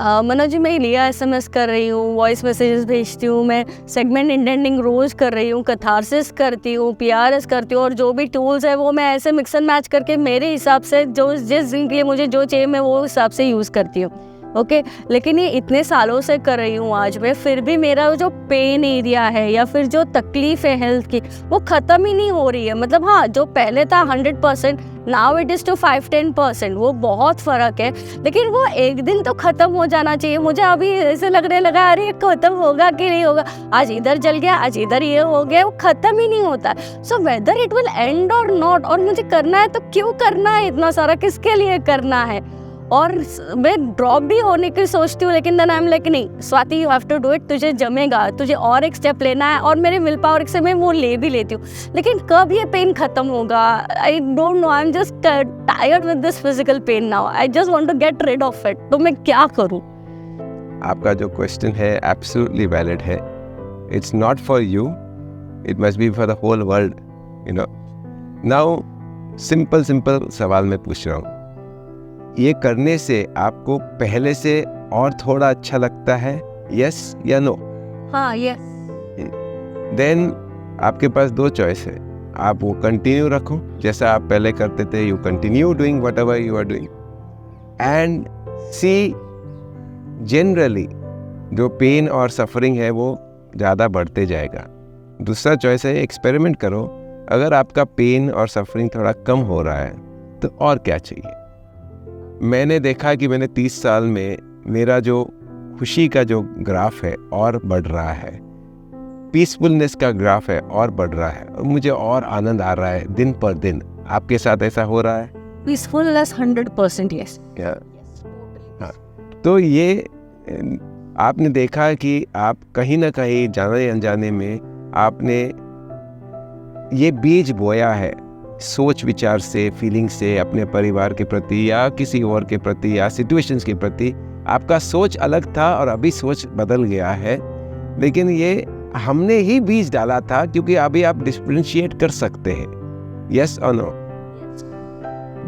मनोज जी, मैं लिया SMS कर रही हूँ, वॉइस मैसेजेस भेजती हूँ, मैं सेगमेंट इंटेंडिंग रोज़ कर रही हूँ, कैथारसिस करती हूँ, PRS करती हूँ, और जो भी टूल्स है वो मैं ऐसे मिक्स एंड मैच करके मेरे हिसाब से जो जिस दिन के लिए मुझे जो चाहिए मैं वो हिसाब से यूज़ करती हूँ। ओके, लेकिन ये इतने सालों से कर रही हूँ आज मैं, फिर भी मेरा जो पेन एरिया है या फिर जो तकलीफ़ है हेल्थ की, वो ख़त्म ही नहीं हो रही है। मतलब हाँ, जो पहले था 100%, नाउ इट इज़ टू 5-10%, वो बहुत फ़र्क है। लेकिन वो एक दिन तो ख़त्म हो जाना चाहिए। मुझे अभी ऐसे लगने लगा, अरे ये ख़त्म होगा कि नहीं होगा, आज इधर जल गया, आज इधर ये हो गया, वो ख़त्म ही नहीं होता। So whether it will and और नॉट, और मुझे करना है तो क्यों करना है इतना सारा, किसके लिए करना है? और मैं ड्रॉप भी होने की सोचती हूँ, लेकिन देन आई एम लाइक नहीं Swati, you have to do it, तुझे जमेगा, तुझे और एक स्टेप लेना है, और मेरे विल पावर से मैं वो ले भी लेती हूँ। लेकिन कब ये पेन खत्म होगा? I don't know, I am just tired with this physical pain now, I just want to get rid of it. तो मैं क्या करूँ? आपका जो क्वेश्चन है एब्सोल्युटली वैलिड है। It's not for you, it must be for the whole world, you know. Now simple सवाल मैं पूछ रहा हूँ, ये करने से आपको पहले से और थोड़ा अच्छा लगता है, यस या नो? हाँ, यस। देन आपके पास दो चॉइस है, आप वो कंटिन्यू रखो जैसा आप पहले करते थे, you continue doing whatever you are doing and see generally जो पेन और सफरिंग है वो ज़्यादा बढ़ते जाएगा। दूसरा चॉइस है एक्सपेरिमेंट करो, अगर आपका पेन और सफरिंग थोड़ा कम हो रहा है तो और क्या चाहिए। मैंने देखा कि मैंने 30 साल में मेरा जो खुशी का जो ग्राफ है और बढ़ रहा है, पीसफुलनेस का ग्राफ है और बढ़ रहा है, और मुझे और आनंद आ रहा है दिन पर दिन। आपके साथ ऐसा हो रहा है? Peacefulness 100% yes. हाँ, तो ये आपने देखा कि आप कहीं ना कहीं जाने अनजाने में आपने ये बीज बोया है, सोच विचार से, फीलिंग से, अपने परिवार के प्रति या किसी और के प्रति या सिचुएशंस के प्रति आपका सोच अलग था और अभी सोच बदल गया है। लेकिन ये हमने ही बीज डाला था, क्योंकि अभी आप डिफरेंशिएट कर सकते हैं, यस और no.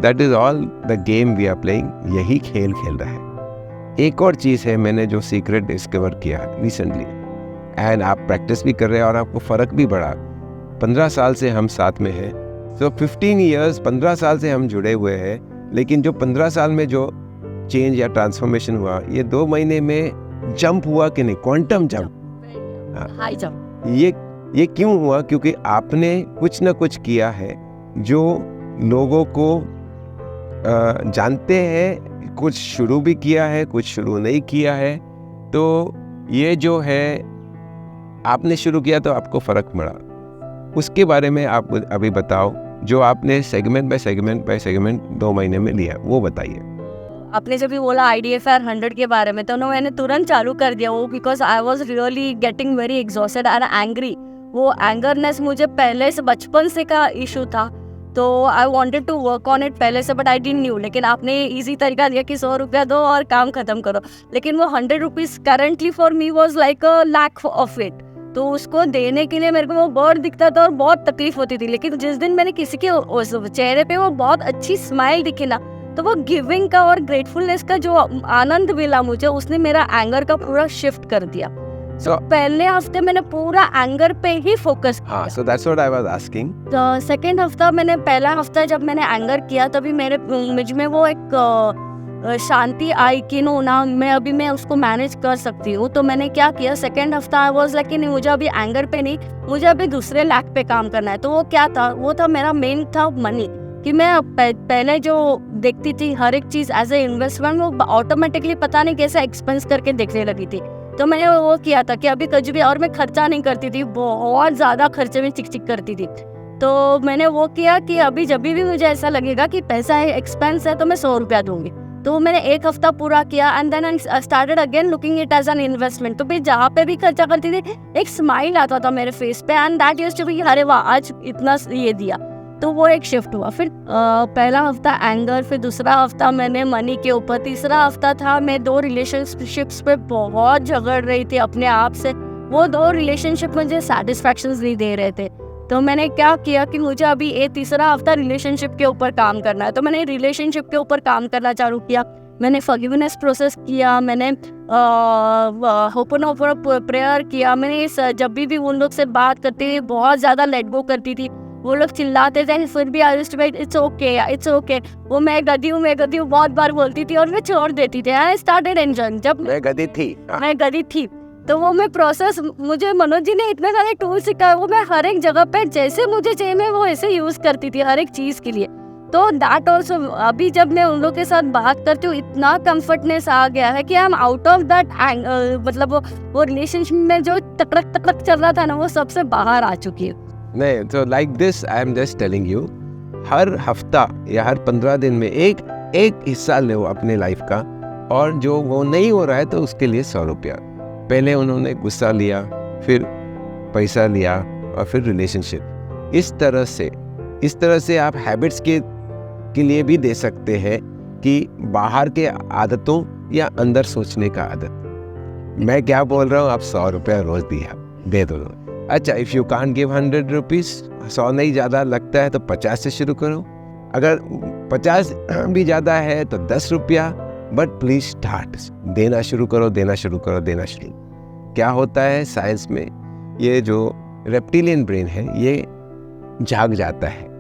That is all the game we are playing, यही खेल खेल रहा है। एक और चीज़ है मैंने जो सीक्रेट डिस्कवर किया रिसेंटली, एंड आप प्रैक्टिस भी कर रहे हैं और आपको फ़र्क भी बढ़ा। 15 साल से हम साथ में हैं, तो 15 ईयर्स, 15 साल से हम जुड़े हुए हैं, लेकिन जो 15 साल में जो चेंज या ट्रांसफॉर्मेशन हुआ, ये 2 महीने में जंप हुआ कि नहीं, क्वांटम जंप, हाई जंप। ये क्यों हुआ? क्योंकि आपने कुछ ना कुछ किया है जो लोगों को जानते हैं, कुछ शुरू भी किया है, कुछ शुरू नहीं किया है। तो ये जो है आपने शुरू किया तो आपको फ़र्क पड़ा, उसके बारे में आप अभी बताओ, जो आपने सेगमेंट बाय सेगमेंट 2 महीने में लिया, वो बताइए। आपने जब भी बोला IDFR 100 के बारे में, तो मैंने तुरंत चालू कर दिया वो, because I was really getting very exhausted and angry. वो एंगरनेस मुझे पहले से बचपन से का इशू था, तो I wanted to work on it पहले से, बट आई डिडंट न्यू। लेकिन आपने ईजी तरीका दिया कि 100 रुपया दो और काम खत्म करो। लेकिन वो 100 rupees currently for me was like a lack of it. तो उसको देने के लिए मेरे को वो बहुत दिखता था और बहुत तकलीफ होती थी। लेकिन जिस दिन मैंने किसी के चेहरे पे वो बहुत अच्छी स्माइल दिखी ना, तो वो गिविंग का और ग्रेटफुलनेस का जो आनंद मिला मुझे, उसने मेरा एंगर का पूरा शिफ्ट कर दिया। So, पहले हफ्ते मैंने पूरा एंगर पे ही फोकस किया। So that's what I was asking. तो सेकेंड हफ्ता मैंने, पहला हफ्ता जब मैंने एंगर किया तभी मेरे मुझ में वो एक शांति आई कि मैं उसको मैनेज कर सकती हूँ। तो मैंने क्या किया, सेकेंड हफ्ता आई वाज लाइक नहीं, मुझे अभी एंगर पे नहीं, मुझे अभी दूसरे लैक पे काम करना है। तो वो क्या था, वो था मेरा मेन था मनी, कि मैं पहले जो देखती थी हर एक चीज़ एज ए इन्वेस्टमेंट, वो ऑटोमेटिकली पता नहीं कैसे एक्सपेंस करके देखने लगी थी। तो मैंने वो किया था कि अभी कुछ भी, और मैं खर्चा नहीं करती थी, बहुत ज़्यादा खर्चे में चिक करती थी। तो मैंने वो किया कि अभी जब भी मुझे ऐसा लगेगा कि पैसा है, एक्सपेंस है, तो मैं 100 रुपया दूंगी। तो मैंने एक हफ्ता पूरा किया and then I started again looking it as an investment. तो फिर जहाँ पे भी खर्चा करती थी एक स्माइल आता था मेरे फेस पे, and that used to be, अरे वाह आज इतना ये दिया। तो वो एक शिफ्ट हुआ। फिर पहला हफ्ता एंगर, फिर दूसरा हफ्ता मैंने मनी के ऊपर, तीसरा हफ्ता था मैं 2 रिलेशनशिप्स पे बहुत झगड़ रही थी अपने आप से। वो 2 रिलेशनशिप मुझे सेटिस्फैक्शंस नहीं दे रहे थे। तो मैंने क्या किया कि मुझे अभी तीसरा हफ्ता रिलेशनशिप के ऊपर काम करना है। तो मैंने रिलेशनशिप के ऊपर काम करना चालू किया। मैंने फॉरगिवनेस प्रोसेस किया, मैंने होपोनोपोनो प्रेयर किया, मैंने जब भी उन लोग से बात करती थी बहुत ज़्यादा लेट गो करती थी। वो लोग चिल्लाते थे फिर भी I used to be it's okay. वो मैं गधी हूँ बहुत बार बोलती थी और मैं छोड़ देती थी। आई स्टार्टेड एंजॉयिंग जब मैं गधी थी। तो वो मैं प्रोसेस, मुझे मनोज जी ने इतने सारे टूल सिखाए, वो मैं हर एक जगह पे जैसे मुझे चाहिए मैं वो ऐसे यूज़ करती थी हर एक चीज़ के लिए। तो दैट ऑल्सो अभी जब मैं उन लोग के साथ बात करती हूँ इतना कंफर्टनेस आ गया है कि I am out of that मतलब वो रिलेशनशिप में जो तकड़क चल रहा था ना वो सबसे बाहर आ चुकी है। नहीं, तो like this I am just telling you, हर हफ्ता या हर 15 दिन में एक हिस्सा लो अपने लाइफ का, और जो वो नहीं हो रहा है तो उसके लिए 100 रुपया। पहले उन्होंने गुस्सा लिया, फिर पैसा लिया, और फिर रिलेशनशिप। इस तरह से आप हैबिट्स के लिए भी दे सकते हैं कि बाहर के आदतों या अंदर सोचने का आदत। मैं क्या बोल रहा हूँ, आप 100 रुपया रोज दे दो। अच्छा, if you can't give 100 rupees, 100 नहीं ज़्यादा लगता है तो 50 से शुरू करो। अगर 50 भी ज़्यादा है तो 10 रुपया, बट प्लीज स्टार्ट, देना शुरू करो। क्या होता है साइंस में, ये जो रेप्टिलियन ब्रेन है ये जाग जाता है।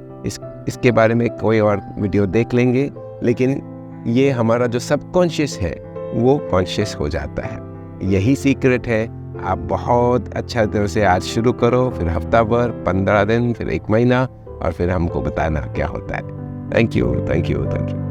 इसके बारे में कोई और वीडियो देख लेंगे, लेकिन ये हमारा जो सबकॉन्शियस है वो कॉन्शियस हो जाता है। यही सीक्रेट है। आप बहुत अच्छा तरह से आज शुरू करो, फिर हफ्ता भर, 15 दिन, फिर 1 महीना, और फिर हमको बताना क्या होता है। Thank you.